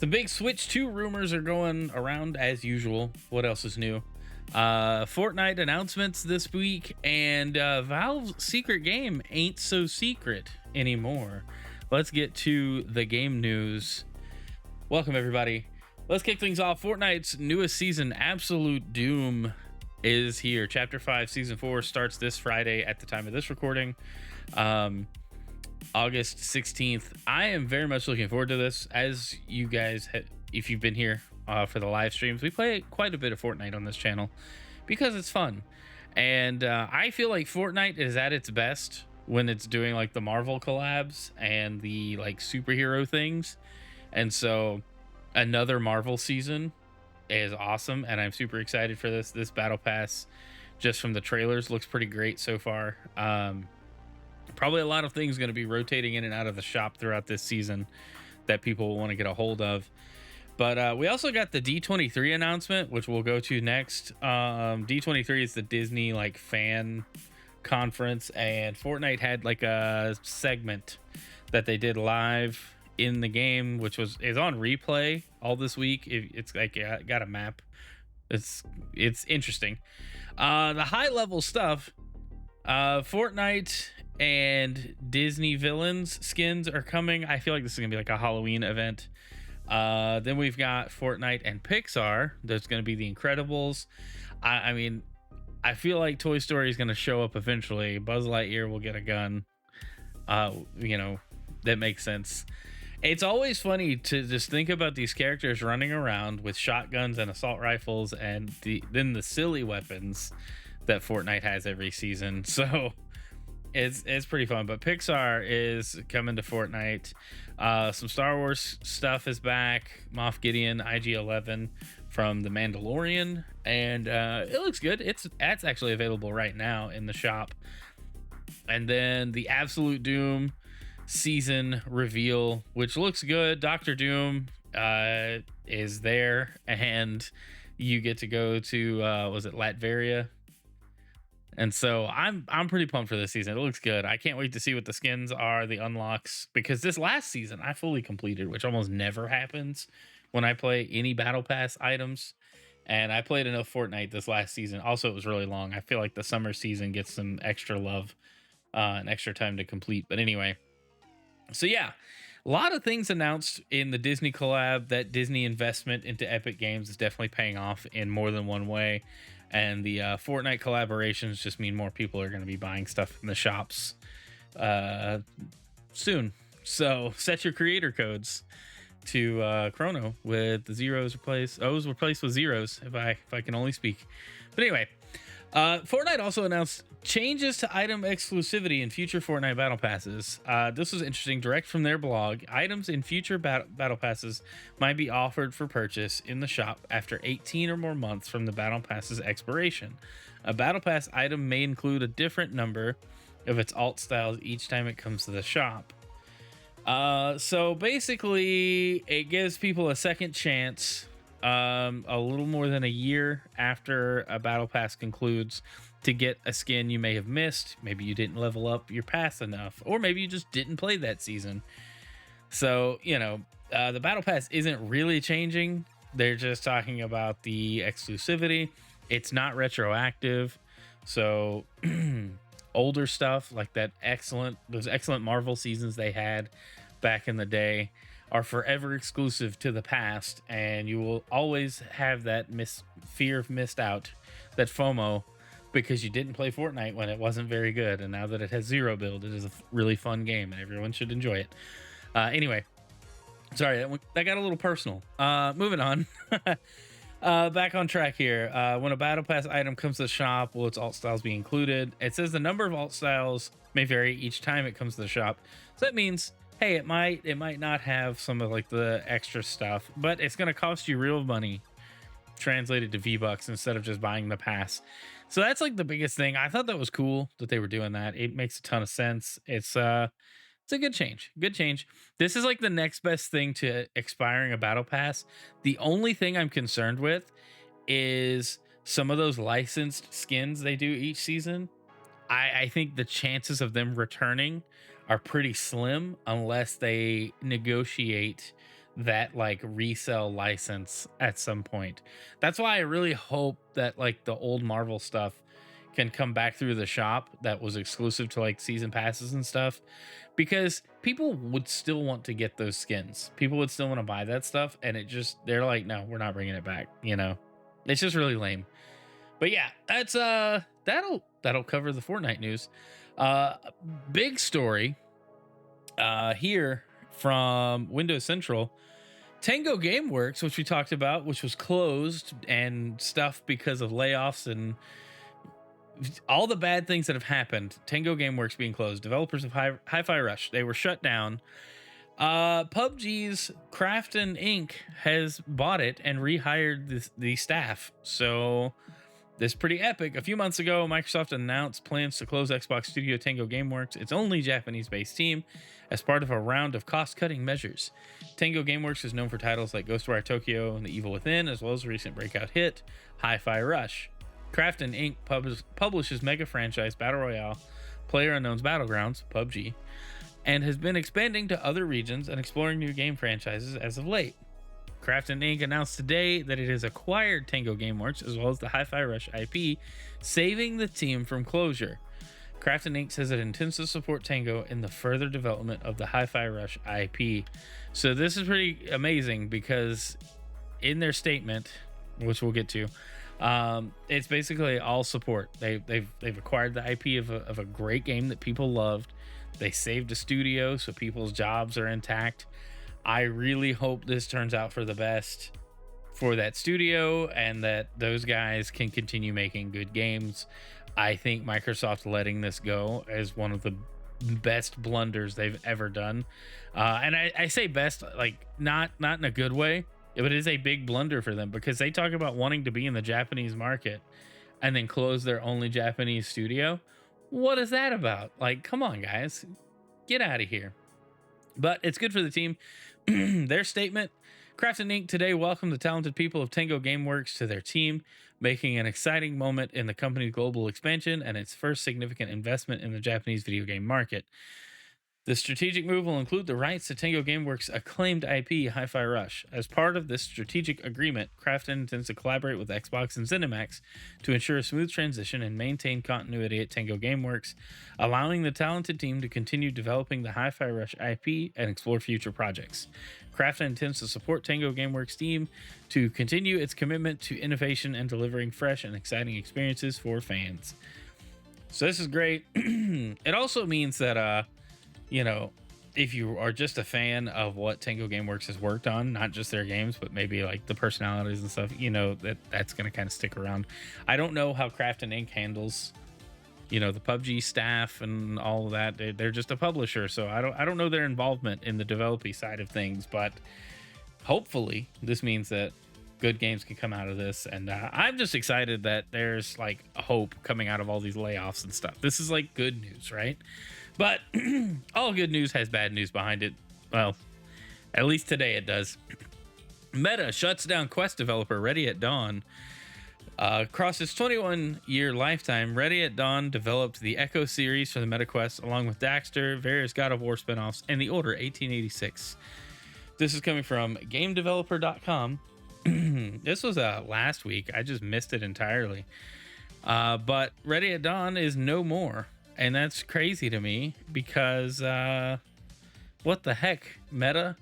The big Switch 2 rumors are going around as usual. What else is new? Fortnite announcements this week, and Valve's secret game ain't so secret anymore. Let's get to the game news. Welcome, everybody. Let's kick things off. Fortnite's newest season, Absolute Doom, is here. Chapter 5, Season 4 starts this Friday at the time of this recording. August 16th. I am very much looking forward to this. As you guys, if you've been here for the live streams, we play quite a bit of Fortnite on this channel because it's fun. And I feel like Fortnite is at its best when it's doing like the Marvel collabs and the like superhero things. And so another Marvel season is awesome, and I'm super excited for this. This battle pass, just from the trailers, looks pretty great so far. Probably a lot of things going to be rotating in and out of the shop throughout this season that people will want to get a hold of. But we also got the D23 announcement, which we'll go to next. D23 is the Disney like fan conference, and Fortnite had like a segment that they did live in the game, which is on replay all this week. It's like got a map. It's interesting. The high level stuff. Fortnite and Disney villains skins are coming. I feel like this is gonna be like a Halloween event. Then we've got Fortnite and Pixar. There's gonna be The Incredibles. I mean, I feel like Toy Story is gonna show up eventually. Buzz Lightyear will get a gun. That makes sense. It's always funny to just think about these characters running around with shotguns and assault rifles, and then the silly weapons that Fortnite has every season. So it's pretty fun. But Pixar is coming to Fortnite. Some Star Wars stuff is back. Moff Gideon, IG-11 from The Mandalorian, and it looks good. That's actually available right now in the shop. And then the Absolute Doom season reveal, which looks good. Dr. Doom is there, and you get to go to was it Latveria? And so I'm pretty pumped for this season. It looks good. I can't wait to see what the skins are, the unlocks, because this last season I fully completed, which almost never happens when I play any battle pass items. And I played enough Fortnite this last season. Also, it was really long. I feel like the summer season gets some extra love and extra time to complete. But anyway, so yeah, a lot of things announced in the Disney collab. That Disney investment into Epic Games is definitely paying off in more than one way. And the Fortnite collaborations just mean more people are going to be buying stuff in the shops soon. So set your creator codes to Chrono with the zeros O's replaced with zeros, if I can only speak. But anyway, Fortnite also announced changes to item exclusivity in future Fortnite battle passes. This was interesting. Direct from their blog, items in future battle passes might be offered for purchase in the shop after 18 or more months from the battle pass's expiration. A battle pass item may include a different number of its alt styles each time it comes to the shop. So basically, it gives people a second chance, a little more than a year after a battle pass concludes, to get a skin you may have missed. Maybe you didn't level up your pass enough, or maybe you just didn't play that season. So, the battle pass isn't really changing. They're just talking about the exclusivity. It's not retroactive. So older stuff like those excellent Marvel seasons they had back in the day are forever exclusive to the past, and you will always have that fear of missed out, that FOMO, because you didn't play Fortnite when it wasn't very good. And now that it has zero build, it is a really fun game, and everyone should enjoy it. Anyway, sorry, that got a little personal. Moving on. Back on track here. When a battle pass item comes to the shop, will its alt styles be included? It says the number of alt styles may vary each time it comes to the shop. So that means, hey, it might not have some of like the extra stuff, but it's going to cost you real money translated to V-Bucks instead of just buying the pass. So that's like the biggest thing. I thought that was cool that they were doing that. It makes a ton of sense. It's a good change. Good change. This is like the next best thing to expiring a battle pass. The only thing I'm concerned with is some of those licensed skins they do each season. I think the chances of them returning are pretty slim unless they negotiate that like resell license at some point. That's why I really hope that like the old Marvel stuff can come back through the shop that was exclusive to like season passes and stuff, because people would still want to get those skins. People would still want to buy that stuff, and it just, they're like, no, we're not bringing it back, you know. It's just really lame. But yeah, that's that'll cover the Fortnite news. Uh Big story here from Windows Central. Tango Gameworks, which we talked about, which was closed and stuff because of layoffs and all the bad things that have happened. Tango Gameworks being closed, developers of Hi-Fi Rush, they were shut down. PUBG's Crafton Inc. has bought it and rehired the staff. So this is pretty epic. A few months ago, Microsoft announced plans to close Xbox Studio Tango Gameworks, its only Japanese-based team, as part of a round of cost-cutting measures. Tango Gameworks is known for titles like Ghostwire Tokyo and The Evil Within, as well as a recent breakout hit, Hi-Fi Rush. Crafton Inc. publishes mega franchise Battle Royale, PlayerUnknown's Battlegrounds, PUBG, and has been expanding to other regions and exploring new game franchises as of late. Crafton Inc. announced today that it has acquired Tango Gameworks as well as the Hi-Fi Rush IP, saving the team from closure. Crafton Inc. says it intends to support Tango in the further development of the Hi-Fi Rush IP. So this is pretty amazing because in their statement, which we'll get to, it's basically all support. They've acquired the IP of a great game that people loved. They saved a studio so people's jobs are intact. I really hope this turns out for the best for that studio and that those guys can continue making good games. I think Microsoft letting this go is one of the best blunders they've ever done. And I say best, like not in a good way, but it is a big blunder for them because they talk about wanting to be in the Japanese market and then close their only Japanese studio. What is that about? Like, come on, guys, get out of here. But it's good for the team. Their statement: Crafton Inc. today welcomed the talented people of Tango Gameworks to their team, making an exciting moment in the company's global expansion and its first significant investment in the Japanese video game market. The strategic move will include the rights to Tango Gameworks' acclaimed IP, Hi-Fi Rush. As part of this strategic agreement, Crafton intends to collaborate with Xbox and ZeniMax to ensure a smooth transition and maintain continuity at Tango Gameworks, allowing the talented team to continue developing the Hi-Fi Rush IP and explore future projects. Crafton intends to support Tango Gameworks' team to continue its commitment to innovation and delivering fresh and exciting experiences for fans. So this is great. It also means that you know, if you are just a fan of what Tango Gameworks has worked on, not just their games, but maybe like the personalities and stuff, you know, that's going to kind of stick around. I don't know how Crafton Inc. handles, you know, the PUBG staff and all of that. They're just a publisher, so I don't know their involvement in the developing side of things, but hopefully this means that good games can come out of this. And I'm just excited that there's like a hope coming out of all these layoffs and stuff. This is like good news, right? But all good news has bad news behind it. Well, at least today it does. Meta shuts down Quest developer Ready at Dawn. Across its 21-year lifetime, Ready at Dawn developed the Echo series for the Meta Quest, along with Daxter, various God of War spinoffs, and The Order 1886. This is coming from GameDeveloper.com. This was last week. I just missed it entirely. But Ready at Dawn is no more. And that's crazy to me because what the heck, Meta?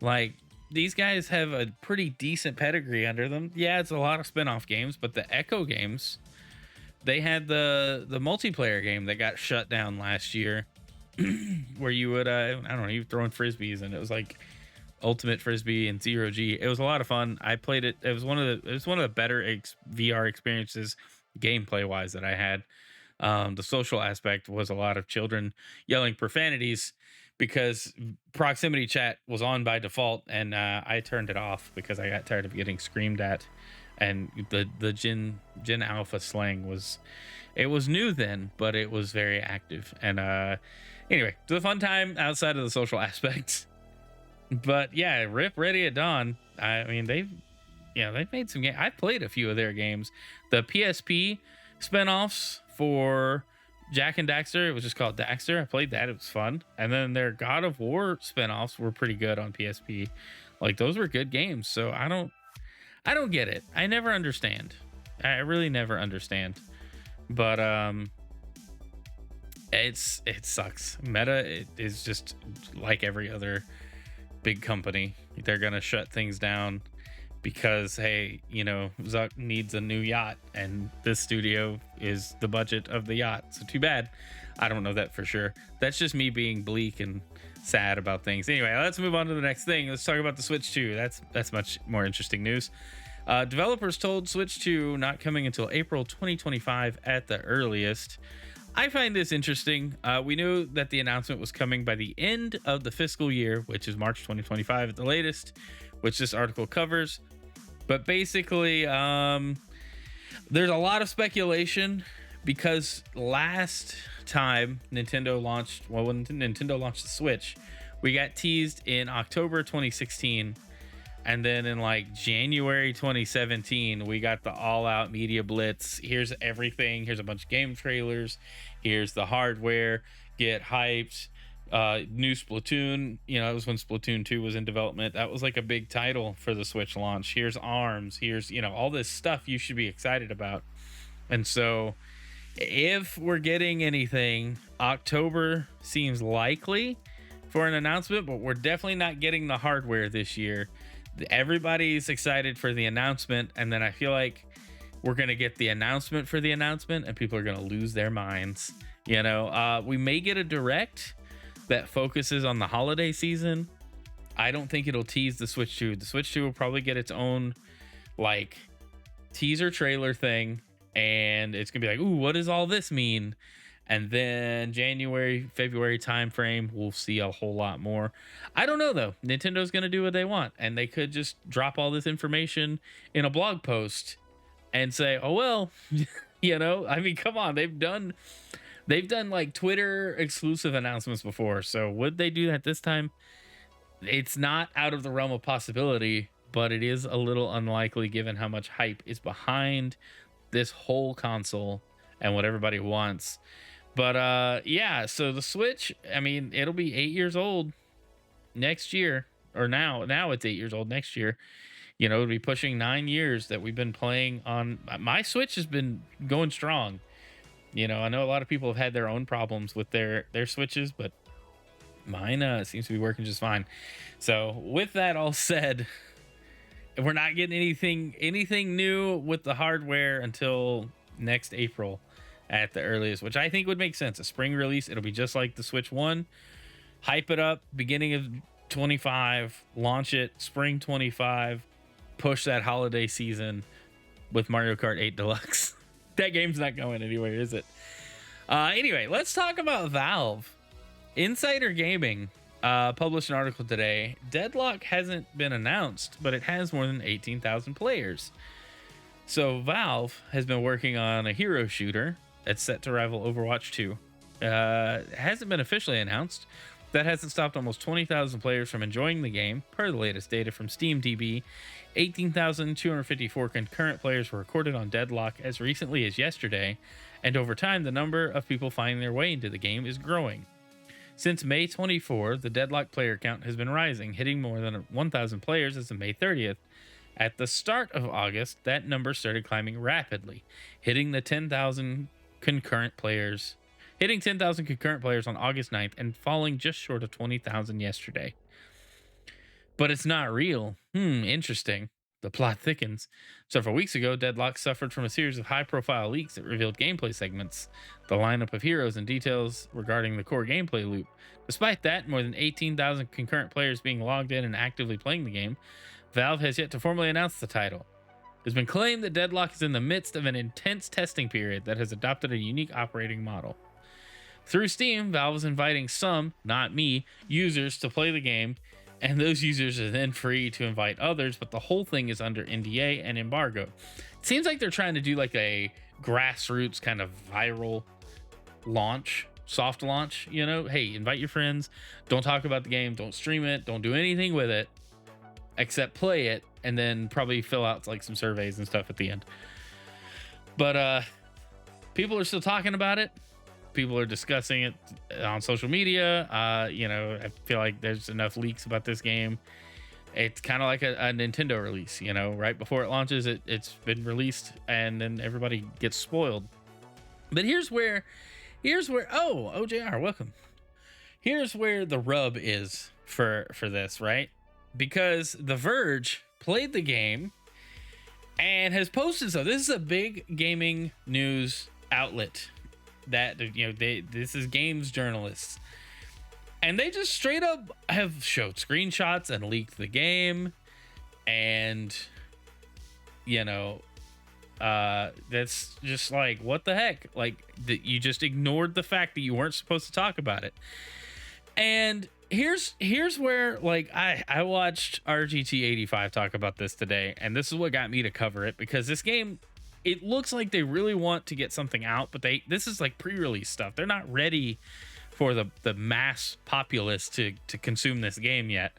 Like, these guys have a pretty decent pedigree under them. Yeah, it's a lot of spin-off games, but the Echo games, they had the multiplayer game that got shut down last year where you would, I don't know, you were throwing frisbees and it was like Ultimate Frisbee and Zero G. It was a lot of fun. I played it. It was one of the better VR experiences gameplay wise that I had. The social aspect was a lot of children yelling profanities because proximity chat was on by default, and I turned it off because I got tired of getting screamed at. And the Gen Alpha slang was new then, but it was very active. And anyway, it was a fun time outside of the social aspects. But yeah, rip Ready at Dawn. I mean, they've made some games. I've played a few of their games. The PSP spinoffs for Jack and Daxter, it was just called Daxter. I played that. It was fun. And then their God of War spinoffs were pretty good on PSP. Like those were good games. So I don't get it. I never understand. I really never understand. But it sucks. Meta is just like every other big company. They're gonna shut things down because hey, Zuck needs a new yacht, and this studio is the budget of the yacht. So too bad. I don't know that for sure. That's just me being bleak and sad about things. Anyway, let's move on to the next thing. Let's talk about the Switch 2. That's much more interesting news. Developers told Switch 2 not coming until April 2025 at the earliest. I find this interesting. We knew that the announcement was coming by the end of the fiscal year, which is March 2025 at the latest, which this article covers. But basically, there's a lot of speculation because last time Nintendo launched, well, when Nintendo launched the Switch, we got teased in October 2016. And then in like January 2017, we got the all-out media blitz. Here's everything. Here's a bunch of game trailers. Here's the hardware. Get hyped. New Splatoon. It was when Splatoon 2 was in development. That was like a big title for the Switch launch. Here's ARMS. Here's, all this stuff you should be excited about. And so if we're getting anything, October seems likely for an announcement, but we're definitely not getting the hardware this year. Everybody's excited for the announcement, and then I feel like we're gonna get the announcement for the announcement and people are gonna lose their minds. We may get a direct that focuses on the holiday season. I don't think it'll tease the Switch 2. The Switch 2 will probably get its own like teaser trailer thing, and it's gonna be like, ooh, what does all this mean? And then January, February timeframe, we'll see a whole lot more. I don't know though. Nintendo's gonna do what they want, and they could just drop all this information in a blog post and say, "Oh well," I mean, come on. They've done like Twitter exclusive announcements before, so would they do that this time? It's not out of the realm of possibility, but it is a little unlikely given how much hype is behind this whole console and what everybody wants. But yeah, so the Switch, I mean, it'll be 8 years old next year, or now it's 8 years old next year. It'll be pushing 9 years that we've been playing on. My Switch has been going strong. I know a lot of people have had their own problems with their Switches, but mine seems to be working just fine. So with that all said, we're not getting anything new with the hardware until next April at the earliest, which I think would make sense. A spring release, it'll be just like the Switch 1. Hype it up, beginning of 25, launch it, spring 25, push that holiday season with Mario Kart 8 Deluxe. That game's not going anywhere, is it? Anyway, let's talk about Valve. Insider Gaming published an article today. Deadlock hasn't been announced, but it has more than 18,000 players. So Valve has been working on a hero shooter that's set to rival Overwatch 2. It hasn't been officially announced. That hasn't stopped almost 20,000 players from enjoying the game. Per the latest data from SteamDB, 18,254 concurrent players were recorded on Deadlock as recently as yesterday, and over time the number of people finding their way into the game is growing. Since May 24, the Deadlock player count has been rising, hitting more than 1,000 players as of May 30th. At the start of August, that number started climbing rapidly, hitting 10,000 concurrent players on August 9th and falling just short of 20,000 yesterday. But it's not real. Interesting. The plot thickens. Several weeks ago, Deadlock suffered from a series of high-profile leaks that revealed gameplay segments, the lineup of heroes, and details regarding the core gameplay loop. Despite that, more than 18,000 concurrent players being logged in and actively playing the game, Valve has yet to formally announce the title. It has been claimed that Deadlock is in the midst of an intense testing period that has adopted a unique operating model. Through Steam, Valve is inviting some, not me, users to play the game, and those users are then free to invite others, but the whole thing is under NDA and embargo. It seems like they're trying to do like a grassroots kind of viral launch, soft launch, hey, invite your friends, don't talk about the game, don't stream it, don't do anything with it, except play it, and then probably fill out like some surveys and stuff at the end. But people are still talking about it. People are discussing it on social media. I feel like there's enough leaks about this game It's kind of like a Nintendo release, you know, right before it launches, it's been released, and then everybody gets spoiled. But here's where oh, OJR, welcome. Here's where the rub is for this, right? Because The Verge played the game and has posted, so this is a big gaming news outlet that, you know, this is games journalists, and they just straight up have showed screenshots and leaked the game. And you know, that's just like, what the heck? Like, that you just ignored the fact that you weren't supposed to talk about it. And here's where, like, I watched RGT85 talk about this today, and this is what got me to cover it, because this game, it looks like they really want to get something out, but this is like pre-release stuff. They're not ready for the mass populace to consume this game yet.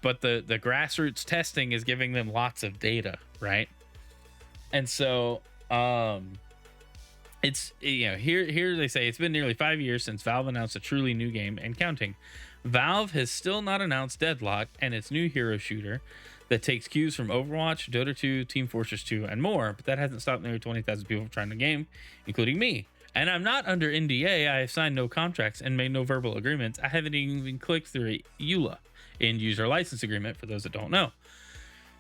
But the grassroots testing is giving them lots of data, right? And so it's, you know, here they say it's been nearly 5 years since Valve announced a truly new game and counting. Valve has still not announced Deadlock and its new hero shooter that takes cues from Overwatch, Dota 2, Team Fortress 2, and more, but that hasn't stopped nearly 20,000 people from trying the game, including me. And I'm not under NDA. I have signed no contracts and made no verbal agreements. I haven't even clicked through a EULA, end user license agreement, for those that don't know.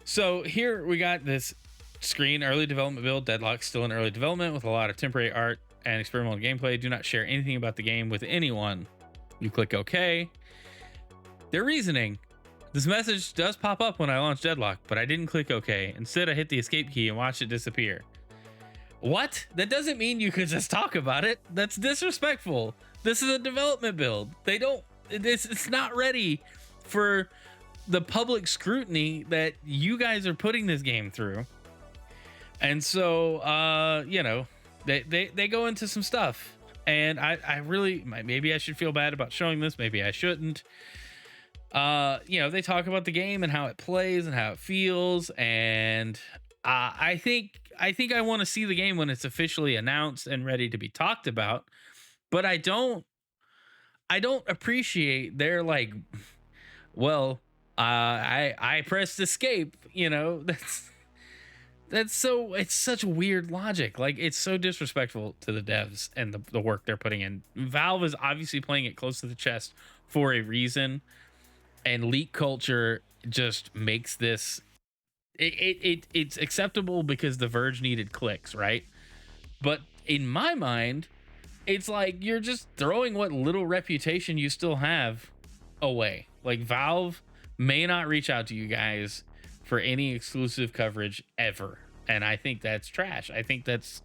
So here we got this screen, early development build. Deadlock still in early development with a lot of temporary art and experimental gameplay. Do not share anything about the game with anyone. You click OK. Their reasoning: this message does pop up when I launch Deadlock, but I didn't click OK. Instead, I hit the escape key and watched it disappear. What? That doesn't mean you could just talk about it. That's disrespectful. This is a development build. It's not ready for the public scrutiny that you guys are putting this game through. And so, you know, they go into some stuff, and I really, maybe I should feel bad about showing this. Maybe I shouldn't. You know, they talk about the game and how it plays and how it feels. And I think I want to see the game when it's officially announced and ready to be talked about. But I don't appreciate their, like, well, I pressed escape, you know. It's such weird logic. Like, it's so disrespectful to the devs and the work they're putting in. Valve is obviously playing it close to the chest for a reason, and leak culture just makes this, it's acceptable because The Verge needed clicks, right? But in my mind, it's like you're just throwing what little reputation you still have away. Like, Valve may not reach out to you guys for any exclusive coverage ever, and I think that's trash. I think that's,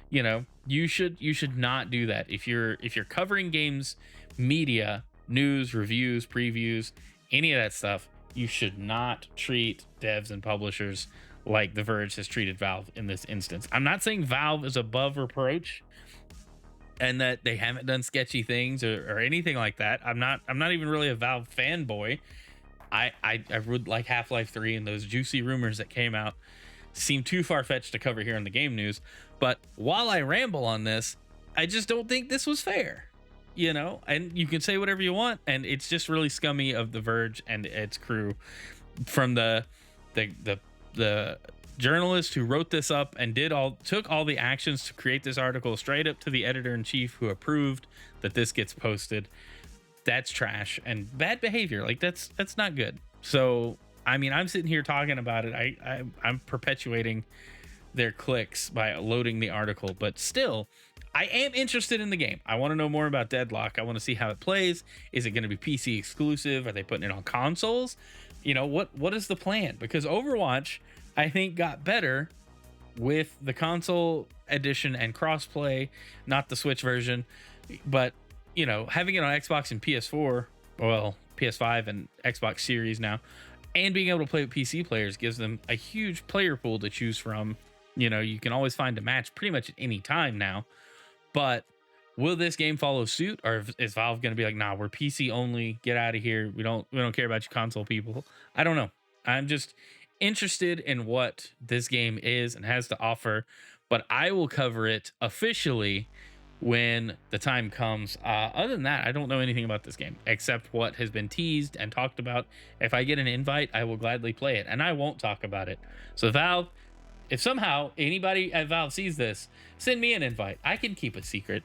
you know, you should not do that. If you're covering games, media, news, reviews, previews, any of that stuff, you should not treat devs and publishers like The Verge has treated Valve in this instance. I'm not saying Valve is above reproach and that they haven't done sketchy things or anything like that. I'm not even really a Valve fanboy. I would like Half-Life 3, and those juicy rumors that came out seem too far-fetched to cover here in the game news. But while I ramble on this, I just don't think this was fair, you know. And you can say whatever you want, and it's just really scummy of The Verge and its crew, from the journalist who wrote this up and took all the actions to create this article, straight up to the editor-in-chief who approved that this gets posted. That's trash and bad behavior. Like, that's not good. So, I mean, I'm sitting here talking about it. I'm perpetuating their clicks by loading the article, but still, I am interested in the game. I want to know more about Deadlock. I want to see how it plays. Is it going to be PC exclusive? Are they putting it on consoles? You know, what is the plan? Because Overwatch, I think, got better with the console edition and crossplay, not the Switch version. But, you know, having it on Xbox and PS4, well, PS5 and Xbox Series now, and being able to play with PC players gives them a huge player pool to choose from. You know, you can always find a match pretty much at any time now. But will this game follow suit, or is Valve going to be like, nah, we're PC only, get out of here, we don't care about you console people? I don't know. I'm just interested in what this game is and has to offer, but I will cover it officially when the time comes. Other than that, I don't know anything about this game except what has been teased and talked about. If I get an invite, I will gladly play it, and I won't talk about it. So Valve, if somehow anybody at Valve sees this, send me an invite. I can keep a secret.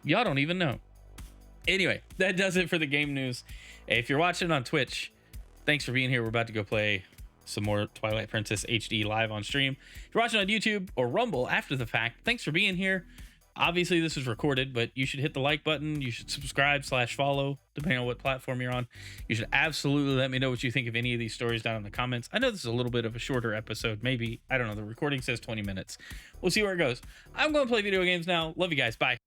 Y'all don't even know. Anyway, that does it for the game news. If you're watching on Twitch, thanks for being here. We're about to go play some more Twilight Princess HD live on stream. If you're watching on YouTube or Rumble after the fact, thanks for being here. Obviously, this is recorded, but you should hit the like button. You should subscribe/follow, depending on what platform you're on. You should absolutely let me know what you think of any of these stories down in the comments. I know this is a little bit of a shorter episode. Maybe, I don't know. The recording says 20 minutes. We'll see where it goes. I'm going to play video games now. Love you guys. Bye.